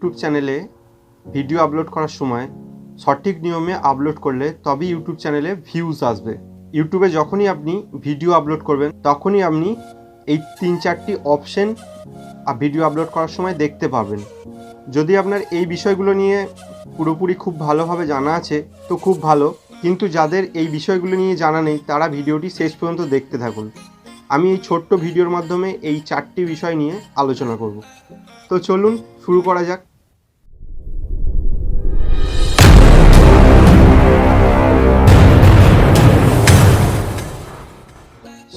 YouTube চ্যানেলে video upload করার সময় সঠিক নিয়মে আপলোড করলে তবেই ইউটিউব চ্যানেলে ভিউজ আসবে। ইউটিউবে যখনই আপনি ভিডিও আপলোড করবেন তখনই আপনি এই 3-4টি অপশন ভিডিও আপলোড করার সময় দেখতে পাবেন। যদি আপনার এই বিষয়গুলো নিয়ে পুরোপুরি খুব ভালোভাবে জানা আছে তো খুব ভালো, কিন্তু যাদের এই বিষয়গুলো নিয়ে জানা নেই তারা ভিডিওটি শেষ পর্যন্ত দেখতে থাকুন। আমি এই ছোট্ট ভিডিওর মাধ্যমে এই 4টি বিষয় নিয়ে আলোচনা করব। তো চলুন শুরু করা যাক।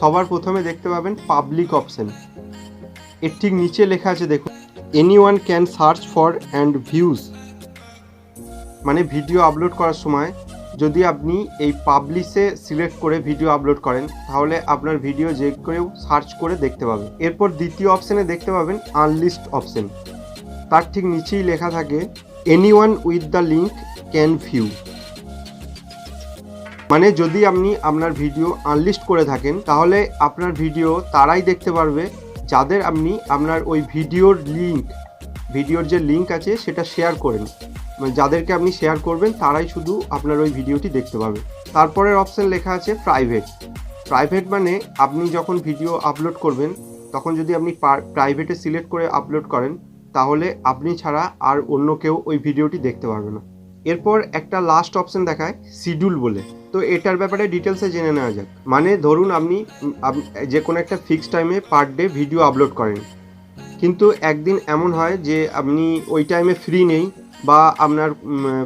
সবার প্রথমে দেখতে পাবেন পাবলিক অপশন। এর ঠিক নিচে লেখা আছে দেখুন, anyone can search for and views. মানে ভিডিও আপলোড করার সময় যদি আপনি এই পাবলিশে সিলেক্ট করে ভিডিও আপলোড করেন তাহলে আপনার ভিডিও যে কেউ সার্চ করে দেখতে পাবে। এরপর দ্বিতীয় অপশানে দেখতে পাবেন আনলিস্ট অপশন। তার ঠিক নিচেই লেখা থাকে anyone with the link can view. মানে যদি আপনি আপনার ভিডিও আনলিস্ট করে থাকেন তাহলে আপনার ভিডিও তারাই দেখতে পারবে যাদের আপনি আপনার ওই ভিডিওর যে লিঙ্ক আছে সেটা শেয়ার করেন। মানে যাদেরকে আপনি শেয়ার করবেন তারাই শুধু আপনার ওই ভিডিওটি দেখতে পাবে। তারপরের অপশান লেখা আছে প্রাইভেট মানে আপনি যখন ভিডিও আপলোড করবেন তখন যদি আপনি প্রাইভেটে সিলেক্ট করে আপলোড করেন তাহলে আপনি ছাড়া আর অন্য কেউ ওই ভিডিওটি দেখতে পারবে না। এরপর একটা লাস্ট অপশান দেখায় শিডিউল বলে। তো এটার ব্যাপারে ডিটেলসে জেনে নেওয়া যাক। মানে ধরুন আপনি যে কোনো একটা ফিক্সড টাইমে পার ডে ভিডিও আপলোড করেন, কিন্তু একদিন এমন হয় যে আপনি ওই টাইমে ফ্রি নেই বা আপনার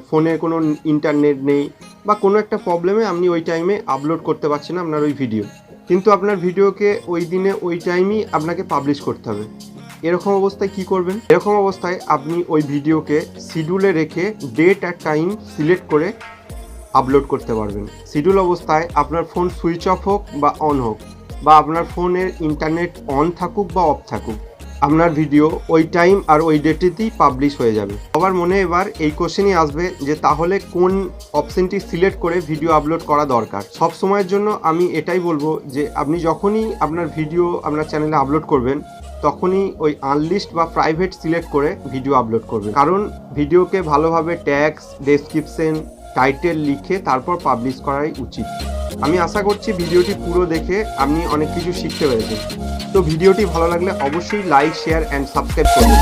ফোনে কোনো ইন্টারনেট নেই বা কোনো একটা প্রবলেমে আপনি ওই টাইমে আপলোড করতে পারছেন না আপনার ওই ভিডিও, কিন্তু আপনার ভিডিওকে ওই দিনে ওই টাইমই আপনাকে পাবলিশ করতে হবে। এরকম অবস্থায় কি করবেন? এরকম অবস্থায় আপনি ওই ভিডিওকে শিডিউলে রেখে ডেট আর টাইম সিলেক্ট করে আপলোড করতে পারবেন। শিডিউল অবস্থায় আপনার ফোন সুইচ অফ হোক বা অন হোক, বা আপনার ফোনের ইন্টারনেট অন থাকুক বা অফ থাকুক, আপনার ভিডিও ওই টাইম আর ওই ডেটেতেই পাবলিশ হয়ে যাবে। সবার মনে এবার এই কোশ্চেনই আসবে যে তাহলে কোন অপশনটি সিলেক্ট করে ভিডিও আপলোড করা দরকার। সব সময়ের জন্য আমি এটাই বলবো যে আপনি যখনই আপনার ভিডিও আপনার চ্যানেলে আপলোড করবেন তখনই ওই আনলিস্ট বা প্রাইভেট সিলেক্ট করে ভিডিও আপলোড করবেন, কারণ ভিডিওকে ভালোভাবে ট্যাগস, ডেসক্রিপশন, টাইটেল লিখে তারপর পাবলিশ করাই উচিত। আমি আশা করছি ভিডিওটি পুরো দেখে আপনি অনেক কিছু শিখতে পেরেছেন। তো ভিডিওটি ভালো লাগলে অবশ্যই লাইক, শেয়ার অ্যান্ড সাবস্ক্রাইব করুন।